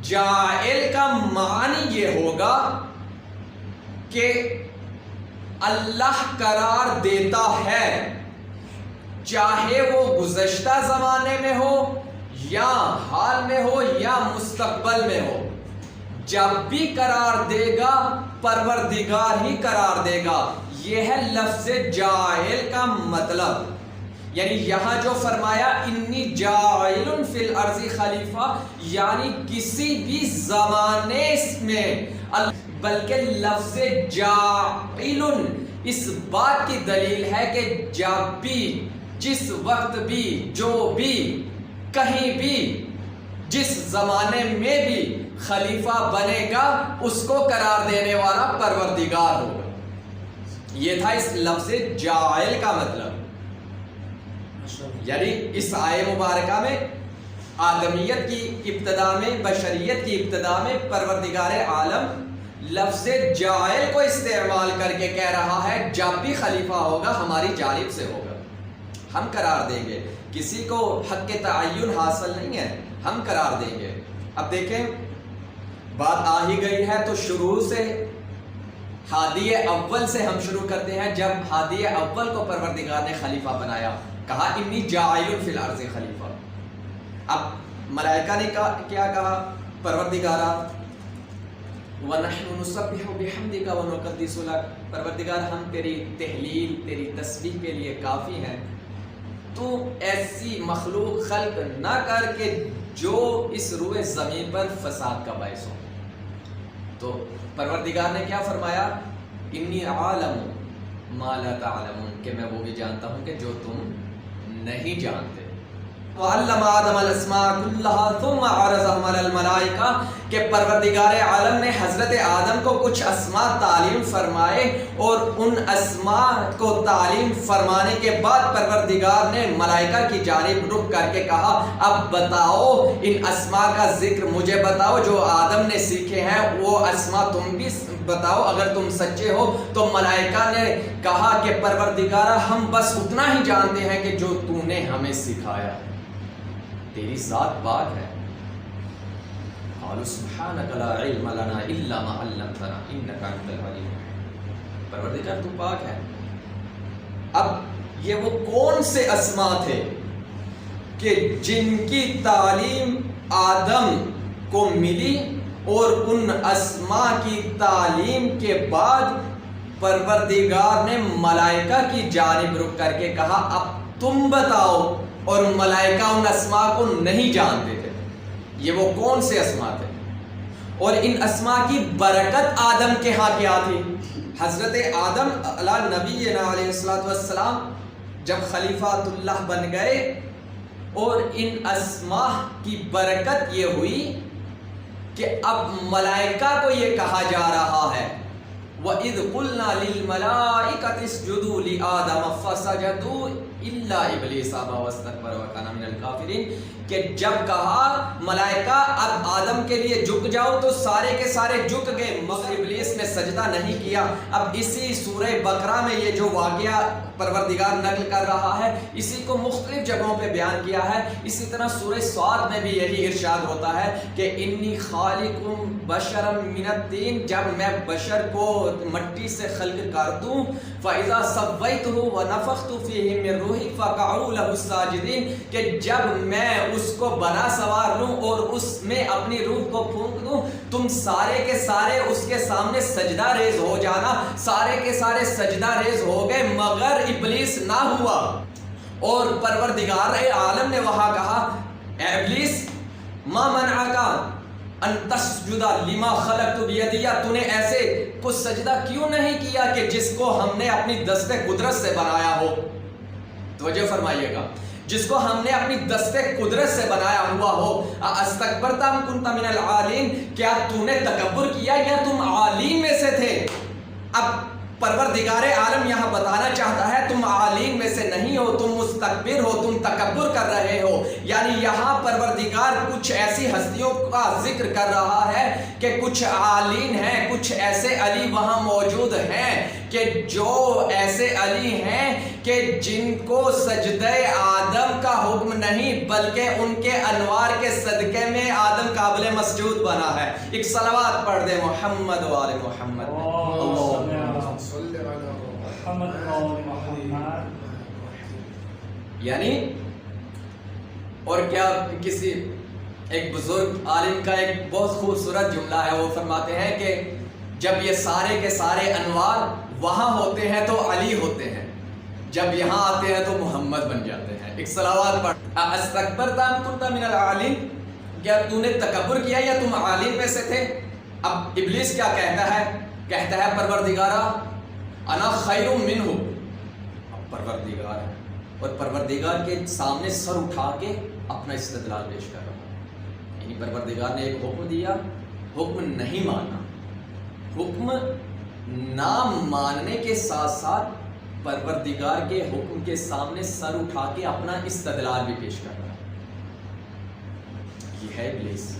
جاعل کا معنی یہ ہوگا کہ اللہ قرار دیتا ہے، چاہے وہ گزشتہ زمانے میں ہو یا حال میں ہو یا مستقبل میں ہو، جب بھی قرار دے گا پروردگار ہی قرار دے گا۔ یہ ہے لفظ جاعل کا مطلب۔ یعنی یہاں جو فرمایا انی جاعل فی الارض خلیفہ، یعنی کسی بھی زمانے میں، بلکہ لفظ جاعل اس بات کی دلیل ہے کہ جب بھی، جس وقت بھی، جو بھی، کہیں بھی، جس زمانے میں بھی خلیفہ بنے گا اس کو قرار دینے والا پروردگار ہوگا۔ یہ تھا اس لفظ جاعل کا مطلب۔ یعنی اس آیہ مبارکہ میں آدمیت کی ابتدا میں، بشریت کی ابتدا میں پروردگار عالم لفظ جاعل کو استعمال کر کے کہہ رہا ہے جب بھی خلیفہ ہوگا ہماری جانب سے ہوگا، ہم قرار دیں گے، کسی کو حق تعین حاصل نہیں ہے، ہم قرار دیں گے۔ اب دیکھیں بات آ ہی گئی ہے تو شروع سے ہادی اول سے ہم شروع کرتے ہیں۔ جب ہادی اول کو پروردگار نے خلیفہ بنایا، کہا انی جاعل فی الارض خلیفہ۔ اب ملائکہ نے کیا کہا؟ پروردگارا وَنَحْنُ نُسَبِّحُ بِحَمْدِكَ وَنُقَدِّسُ لَكَ، پروردگار ہم تیری تحلیل، تیری تسبیح کے لیے کافی ہیں، تو ایسی مخلوق خلق نہ کر کے جو اس روئے زمین پر فساد کا باعث ہو۔ تو پروردگار نے کیا فرمایا؟ انی عالم ما لا تعلمون، کہ میں وہ بھی جانتا ہوں کہ جو تم نہیں جانتے۔ وَعَلَّمَ آدَمَ الْأَسْمَاءَ كُلَّهَا ثُمَّ عَرَضَهُمْ عَلَى الْمَلَائِكَةِ، کہ پروردگار عالم نے حضرت آدم کو کچھ اسماء تعلیم فرمائے، اور ان اسماء کو تعلیم فرمانے کے بعد پروردگار نے ملائکہ کی جانب رخ کر کے کہا اب بتاؤ ان اسماء کا ذکر مجھے بتاؤ جو آدم نے سیکھے ہیں، وہ اسماء تم بھی بتاؤ اگر تم سچے ہو۔ تو ملائکہ نے کہا کہ پروردگارہ ہم بس اتنا ہی جانتے ہیں کہ جو تو نے ہمیں سکھایا، تیری ذات پاک ہے۔ قالوا سبحانک لا علم لنا الا ما علمتنا انک انت العلیم الحکیم، پروردگار تو پاک ہے۔ اب یہ وہ کون سے اسماء تھے کہ جن کی تعلیم آدم کو ملی، اور ان اسماء کی تعلیم کے بعد پروردگار نے ملائکہ کی جانب رخ کر کے کہا اب تم بتاؤ، اور ملائکہ ان اسماء کو نہیں جانتے تھے۔ یہ وہ کون سے اسماء تھے، اور ان اسماء کی برکت آدم کے ہاں کیا تھی؟ حضرت آدم علیہ نبینا علیہ السلام جب خلیفۃ اللہ بن گئے، اور ان اسماء کی برکت یہ ہوئی کہ اب ملائکہ کو یہ کہا جا رہا ہے وَإِذْ قُلْنَا لِلْمَلَائِكَةِ اسْجُدُوا لِآدَمَ فَسَجَدُوا إِلَّا إِبْلِيسَ أَبَى وَاسْتَكْبَرَ وَكَانَ مِنَ الْكَافِرِينَ، کہ جب کہا ملائکہ اب آدم کے لیے جھک جاؤ تو سارے کے سارے جھک گئے، مگر ابلیس نے سجدہ نہیں کیا۔ اب اسی سورہ بقرہ میں یہ جو واقعہ پروردگار نقل کر رہا ہے اسی کو مختلف جگہوں پہ بیان کیا ہے۔ اسی طرح سورہ صاد میں بھی یہی ارشاد ہوتا ہے کہ انی خالق بشرا من الطین، جب میں بشر کو مٹی سے خلق کر دوں، فاذا سویتہ ونفخت فیہ من روحی فقعوا لہ الساجدین، کہ جب میں اس کو بنا سوار لوں اور اس میں اپنی روح کو پھونک دوں، تم سارے کے سارے اس کے سامنے سجدہ ریز ہو جانا۔ سارے کے سارے سجدہ ریز ہو گئے مگر ابلیس نہ ہوا، اور پروردگار عالم نے وہاں کہا اے ابلیس ما منعک ان تسجد لما خلقت بیدی، تو نے ایسے کو سجدہ کیوں نہیں کیا کہ جس کو ہم نے اپنی دست قدرت سے بنایا ہو؟ توجہ فرمائیے گا، جس کو ہم نے اپنی دست قدرت سے بنایا ہوا ہو۔ استکبرت ام کنت من العالین، کیا تو نے تکبر کیا یا تم عالین میں سے تھے؟ اب پروردگار عالم یہاں بتانا چاہتا ہے تم عالین میں سے نہیں ہو، تم مستکبر ہو، تم تکبر کر رہے ہو. یعنی یہاں پروردگار کچھ ایسی ہستیوں کا ذکر کر رہا ہے کہ کچھ عالین ہیں، کچھ ایسے علی وہاں موجود ہیں کہ جو ایسے علی ہیں کہ جن کو سجدہ آدم کا حکم نہیں بلکہ ان کے انوار کے صدقے میں آدم قابل مسجود بنا ہے. ایک صلوات پڑھ دے محمد و آل محمد. یعنی اور کیا، کسی ایک بزرگ عالم کا ایک بہت خوبصورت جملہ ہے، وہ فرماتے ہیں کہ جب یہ سارے کے سارے انوار وہاں ہوتے ہیں تو علی ہوتے ہیں، جب یہاں آتے ہیں تو محمد بن جاتے ہیں. ایک صلوات پڑھ. استکبرت ام کنت من العالین، کیا تو نے تکبر کیا یا تم عالین میں سے تھے؟ اب ابلیس کیا کہتا ہے پروردگارا انا خیر منہ. اب پروردگار ہے اور پروردگار کے سامنے سر اٹھا کے اپنا استدلال پیش کر رہا ہے. یعنی پروردگار نے ایک حکم دیا، حکم نہیں مانا، حکم نہ ماننے کے ساتھ ساتھ پروردگار کے حکم کے سامنے سر اٹھا کے اپنا استدلال بھی پیش کر رہا ہے. یہ ہے ابلیس.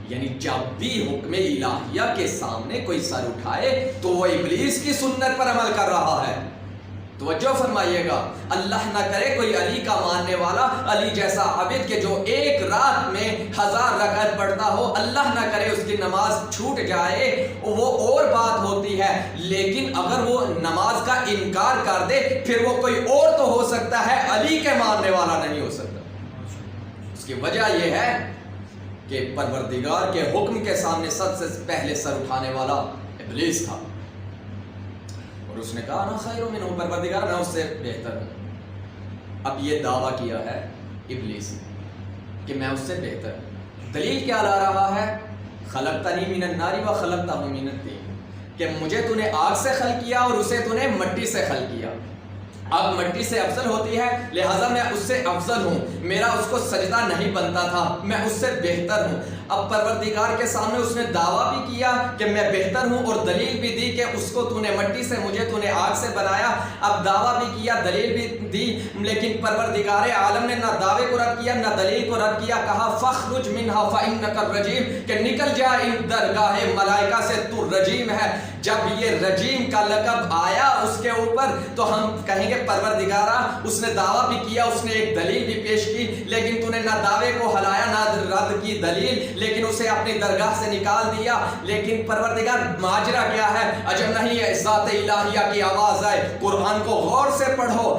یعنی جب بھی حکم الہیہ کے سامنے کوئی سر اٹھائے تو وہ ابلیس کی سنت پر عمل کر رہا ہے. توجہ فرمائیے گا. اللہ نہ کرے کوئی علی کا ماننے والا، علی جیسا عابد کہ جو ایک رات میں 1000 رکعت پڑھتا ہو، اللہ نہ کرے اس کی نماز چھوٹ جائے، وہ اور بات ہوتی ہے. لیکن اگر وہ نماز کا انکار کر دے پھر وہ کوئی اور تو ہو سکتا ہے، علی کے ماننے والا نہیں ہو سکتا. اس کی وجہ یہ ہے کہ پروردگار کے حکم کے سامنے سب سے پہلے سر اٹھانے والا ابلیس تھا، اور اس نے کہا نا خیر منہ، پروردگار میں اس سے بہتر ہوں. اب یہ دعویٰ کیا ہے ابلیس کہ میں اس سے بہتر ہوں. دلیل کیا لا رہا ہے؟ خلقتنی من النار و خلقتہ من الطین، کہ مجھے تو نے آگ سے خلق کیا اور اسے تو نے مٹی سے خلق کیا. آگ مٹی سے افضل ہوتی ہے، لہٰذا میں اس سے افضل ہوں، میرا اس کو سجدہ نہیں بنتا تھا، میں اس سے بہتر ہوں. اب پروردگار کے سامنے اس نے دعویٰ بھی کیا کہ میں بہتر ہوں، اور دلیل بھی دی کہ اس کو تو نے مٹی سے، مجھے تو نے آگ سے بنایا. اب دعویٰ بھی کیا، دلیل بھی دی، لیکن پروردگار عالم نے نہ دعوے کو رد کیا نہ دلیل کو رد کیا. کہا فاخرج منہا فإنک الرجیم، کہ نکل جا ان درگاہ ملائکہ سے، تو رجیم ہے. جب یہ رجیم کا لقب آیا اس کے اوپر تو ہم کہیں گے پروردگارا اس نے دعویٰ بھی کیا، اس نے ایک دلیل بھی پیش کی، لیکن تو نے نہ دعوے کو ہلایا نہ رد کی دلیل، لیکن اسے اپنی درگاہ سے نکال دیا. لیکن پروردگار ماجرا کیا ہے؟ عجب نہیں ہے ذات الہیہ کی آواز آئے. قرآن کو غور سے پڑھو.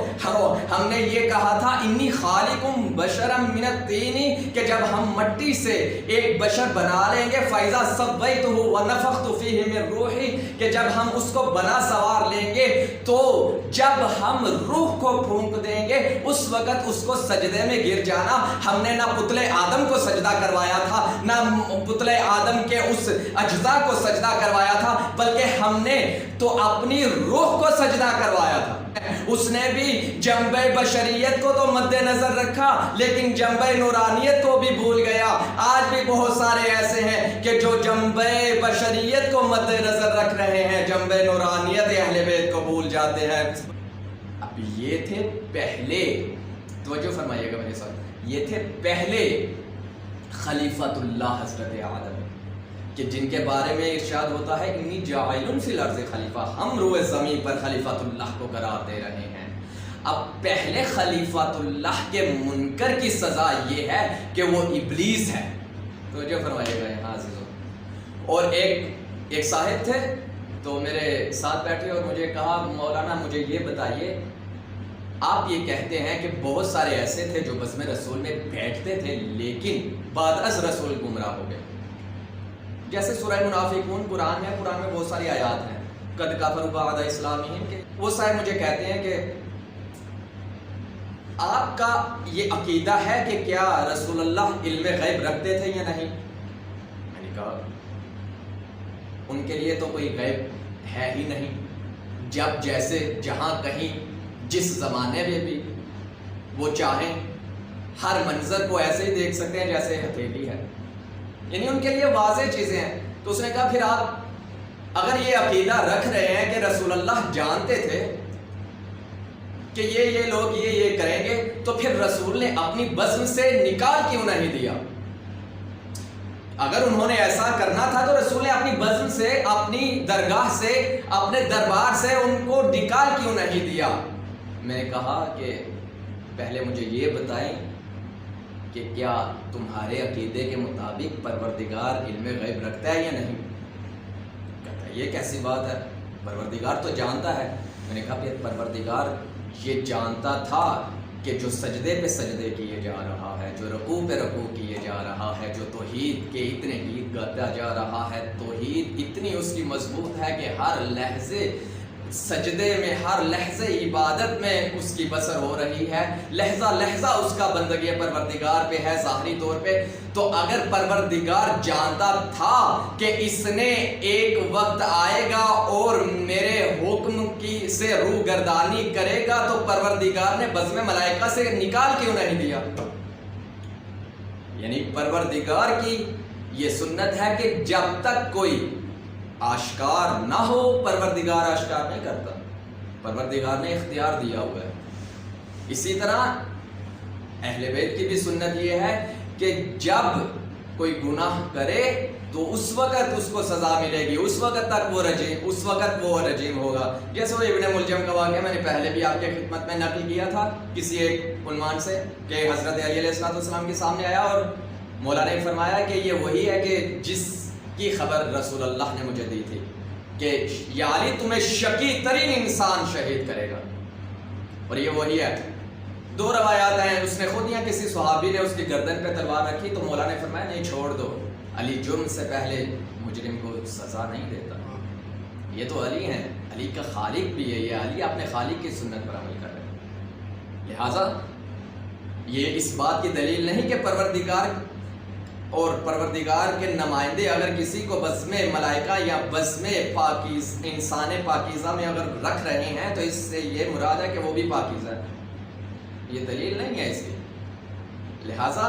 ہم نے یہ کہا تھا انی خالقم بشرا من الطین، کہ جب ہم مٹی سے ایک بشر بنا لیں گے، فاذا سویتہ ونفخت فیہ من روحی، کہ جب ہم اس کو بنا سوار لیں گے تو جب ہم روح کو پھونک دیں گے اس وقت اس کو سجدے میں گر جانا. ہم نے نہ پتلے آدم کو سجدہ کروایا تھا، نہ پتلے آدم کے اس اجزاء کو سجدہ کروایا تھا، بلکہ ہم نے تو اپنی روح کو سجدہ کروایا تھا. اس نے بھی جنبہ بشریت کو تو مد نظر رکھا لیکن جنبہ نورانیت کو بھی بھول گیا. آج بھی بہت سارے ایسے ہیں کہ جو جنبہ بشریت کو مد نظر رکھ رہے ہیں، جنبہ نورانیت اہل بیت کو بھول جاتے ہیں. اب یہ تھے پہلے، توجہ فرمائیے گا میرے ساتھ، یہ تھے پہلے خلیفۃ اللہ حضرت آدم، کہ جن کے بارے میں ارشاد ہوتا ہے انی جاعل فی الارض خلیفہ، ہم روئے زمین پر خلیفۃ اللہ کو قرار دے رہے ہیں. اب پہلے خلیفۃ اللہ کے منکر کی سزا یہ ہے کہ وہ ابلیس ہے. توجہ فرمائیے گا یہاں عزیزو. اور ایک صاحب تھے تو میرے ساتھ بیٹھے اور مجھے کہا مولانا مجھے یہ بتائیے، آپ یہ کہتے ہیں کہ بہت سارے ایسے تھے جو بزم رسول میں بیٹھتے تھے لیکن بعد از رسول گمراہ ہو گئے. جیسے سورہ منافقون قرآن ہے، قرآن میں بہت ساری آیات ہیں، قد کفروا بعد اسلامہم، کہ وہ صاحب مجھے کہتے ہیں کہ آپ کا یہ عقیدہ ہے کہ کیا رسول اللہ علم غیب رکھتے تھے یا نہیں؟ میں نے کہا ان کے لیے تو کوئی غیب ہے ہی نہیں. جب جیسے جہاں کہیں جس زمانے میں بھی وہ چاہیں ہر منظر کو ایسے ہی دیکھ سکتے ہیں جیسے ہتھیلی ہے، یعنی ان کے لیے واضح چیزیں ہیں. تو اس نے کہا پھر آپ اگر یہ عقیدہ رکھ رہے ہیں کہ رسول اللہ جانتے تھے کہ یہ لوگ یہ کریں گے، تو پھر رسول نے اپنی بزم سے نکال کیوں نہیں دیا؟ اگر انہوں نے ایسا کرنا تھا تو رسول نے اپنی بزم سے، اپنی درگاہ سے، اپنے دربار سے ان کو نکال کیوں نہیں دیا؟ میں نے کہا کہ پہلے مجھے یہ بتائیں کہ کیا تمہارے عقیدے کے مطابق پروردگار علم غیب رکھتا ہے یا نہیں؟ کہتا ہے یہ کیسی بات ہے، پروردگار تو جانتا ہے۔ میں نے کہا پھر پروردگار یہ جانتا تھا کہ جو سجدے پہ سجدے کیے جا رہا ہے، جو رکوع پہ رکوع کیے جا رہا ہے، جو توحید کے اتنے گیت گاتا جا رہا ہے، توحید اتنی اس کی مضبوط ہے کہ ہر لحظے سجدے میں، ہر لحظے عبادت میں اس کی بسر ہو رہی ہے، لحظہ لحظہ اس کا بندگی پروردگار پہ ہے ظاہری طور پہ۔ تو اگر پروردگار جانتا تھا کہ اس نے ایک وقت آئے گا اور میرے حکم کی سے روگردانی کرے گا، تو پروردگار نے بزم ملائکہ سے نکال کیوں نہیں دیا؟ یعنی پروردگار کی یہ سنت ہے کہ جب تک کوئی آشکار نہ ہو پروردگار آشکار نہیں کرتا، پروردگار نے اختیار دیا ہوا ہے۔ اسی طرح اہل بیت کی بھی سنت یہ ہے کہ جب کوئی گناہ کرے تو اس وقت اس کو سزا ملے گی، اس وقت تک وہ رجیم ہوگا۔ جیسے وہ ابن ملجم کا واقعہ میں نے پہلے بھی آپ کے خدمت میں نقل کیا تھا کسی ایک عنوان سے، کہ حضرت علی علیہ السلام کے سامنے آیا اور مولا نے فرمایا کہ یہ وہی ہے کہ جس کی خبر رسول اللہ نے مجھے دی تھی کہ یا علی تمہیں شقی ترین انسان شہید کرے گا، اور یہ وہی ہے۔ دو روایات ہیں، اس نے خود یا کسی صحابی نے اس کی گردن پہ تلوار رکھی تو مولا نے فرمایا نہیں چھوڑ دو، علی جرم سے پہلے مجرم کو سزا نہیں دیتا۔ یہ تو علی ہیں، علی کا خالق بھی ہے، یہ علی اپنے خالق کی سنت پر عمل کر رہے ہیں۔ لہٰذا یہ اس بات کی دلیل نہیں کہ پروردگار کے نمائندے اگر کسی کو بزم ملائکہ یا بزم انسان پاکیزہ میں اگر رکھ رہے ہیں تو اس سے یہ مراد ہے کہ وہ بھی پاکیزہ ہے، یہ دلیل نہیں ہے اس کی۔ لہٰذا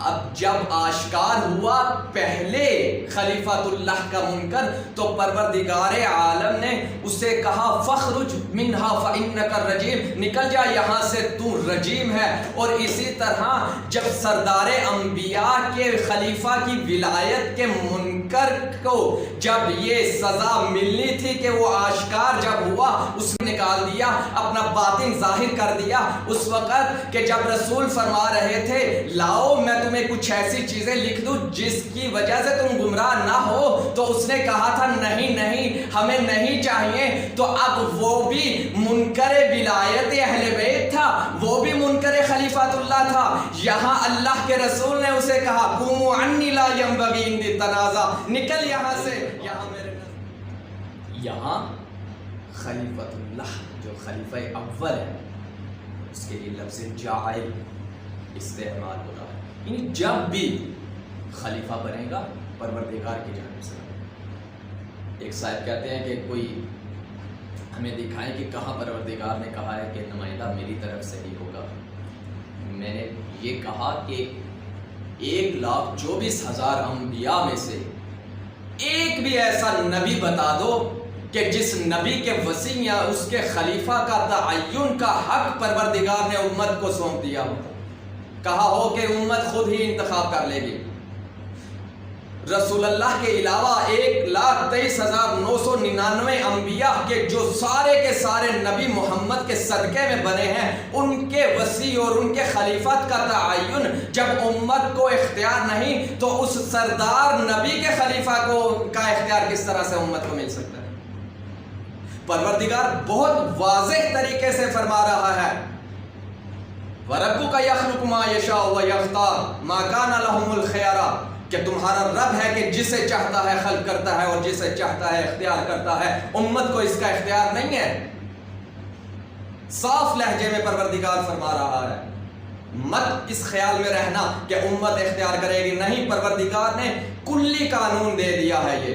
اب جب آشکار ہوا پہلے خلیفۃ اللہ کا منکر، تو پروردگار عالم نے اسے کہا فخرج منہا فإنک الرجیم، نکل جا یہاں سے تو رجیم ہے۔ اور اسی طرح جب سردار انبیاء کے خلیفہ کی ولایت کے منکر کو جب یہ سزا ملنی تھی کہ وہ آشکار جب ہوا، اس نے نکال دیا، اپنا باطن ظاہر کر دیا۔ اس وقت کہ جب رسول فرما رہے تھے لاؤ میں تمہیں کچھ ایسی چیزیں لکھ دوں جس کی وجہ سے تم گمراہ نہ ہو، تو اس نے کہا تھا نہیں ہمیں نہیں چاہیے۔ تو اب وہ بھی منکر ولایت اہل بیت تھا، وہ بھی منکر خلیفۃ اللہ تھا۔ یہاں اللہ کے رسول نے اسے کہا قوموا عنی لا ينبغي عندي تنازع، نکل یہاں سے، یہاں خلیفۃ اللہ جو خلیفہ اول ہے اس کے لیے لفظ جاعل استعمال ہو رہا ہے، یعنی جب بھی خلیفہ بنے گا پروردگار کی جانب سے۔ ایک صاحب کہتے ہیں کہ کوئی ہمیں دکھائیں کہ کہاں پروردگار نے کہا ہے کہ نمائندہ میری طرف سے ہی ہوگا۔ میں نے یہ کہا کہ 1,24,000 انبیاء میں سے ایک بھی ایسا نبی بتا دو کہ جس نبی کے وسیع یا اس کے خلیفہ کا تعین کا حق پروردگار نے امت کو سونپ دیا ہو، کہا ہو کہ امت خود ہی انتخاب کر لے گی۔ رسول اللہ کے علاوہ 1,23,999 انبیاء کے جو سارے کے سارے نبی محمد کے صدقے میں بنے ہیں، ان کے وسیع اور ان کے خلیفت کا تعین جب امت کو اختیار نہیں تو اس سردار نبی کے خلیفہ کا اختیار کس طرح سے امت کو مل سکتا ہے؟ پروردگار بہت واضح طریقے سے فرما رہا ہے وَرَبُّكَ يَخْلُقُ مَا يَشَاءُ وَيَخْتَارُ مَا كَانَ لَهُمُ الْخِيَرَةُ، کہ تمہارا رب ہے کہ جسے چاہتا ہے خلق کرتا ہے اور جسے چاہتا ہے اختیار کرتا ہے، امت کو اس کا اختیار نہیں ہے۔ صاف لہجے میں پروردگار فرما رہا ہے، مت اس خیال میں رہنا کہ امت اختیار کرے گی، نہیں، پروردگار نے کلی قانون دے دیا ہے یہ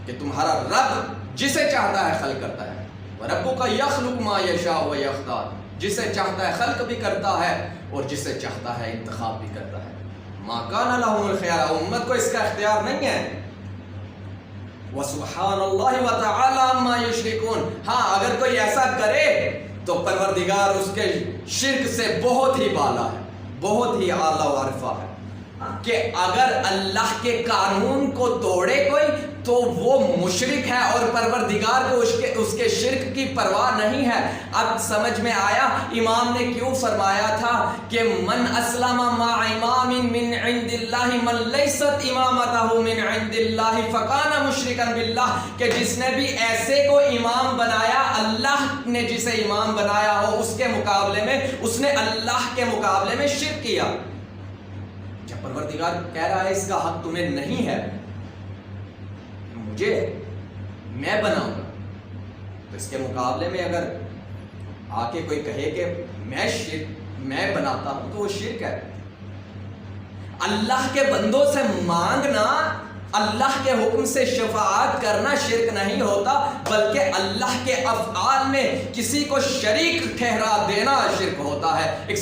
کہ تمہارا رب جسے چاہتا ہے خلق کرتا ہے۔ وَرَبُّكَ يَخْلُقُ مَا يَشَاءُ وَيَخْتَارُ، جسے چاہتا ہے خلق بھی کرتا ہے اور جسے چاہتا ہے انتخاب بھی کرتا ہے۔ مَا كَانَ لَهُمُ الْخِيَرَةُ، امت کو اس کا اختیار نہیں ہے۔ وسبحان اللہ وتعالی عما یشرکون. ہاں اگر کوئی ایسا کرے تو پروردگار اس کے شرک سے بہت ہی بالا ہے، بہت ہی اعلیٰ و عرفہ ہے. کہ اگر اللہ کے قانون کو توڑے کوئی تو وہ مشرک ہے اور پروردگار کو اس کے شرک کی پرواہ نہیں ہے. اب سمجھ میں آیا امام نے کیوں فرمایا تھا کہ من اسلم مع امام من عند اللہ من لیست امامتہ من عند اللہ فکان مشرکا باللہ. کہ جس نے بھی ایسے کو امام بنایا، اللہ نے جسے امام بنایا ہو اس کے مقابلے میں اس نے اللہ کے مقابلے میں شرک کیا. جب پروردگار کہہ رہا ہے اس کا حق تمہیں نہیں ہے، مجھے میں بناؤں گا، تو اس کے مقابلے میں اگر آ کے کوئی کہے کہ میں بناتا ہوں تو وہ شرک ہے. اللہ کے بندوں سے مانگنا، اللہ کے حکم سے شفاعت کرنا شرک نہیں ہوتا، بلکہ اللہ کے افعال میں کسی کو شریک ٹھہرا دینا شرک ہوتا ہے. ایک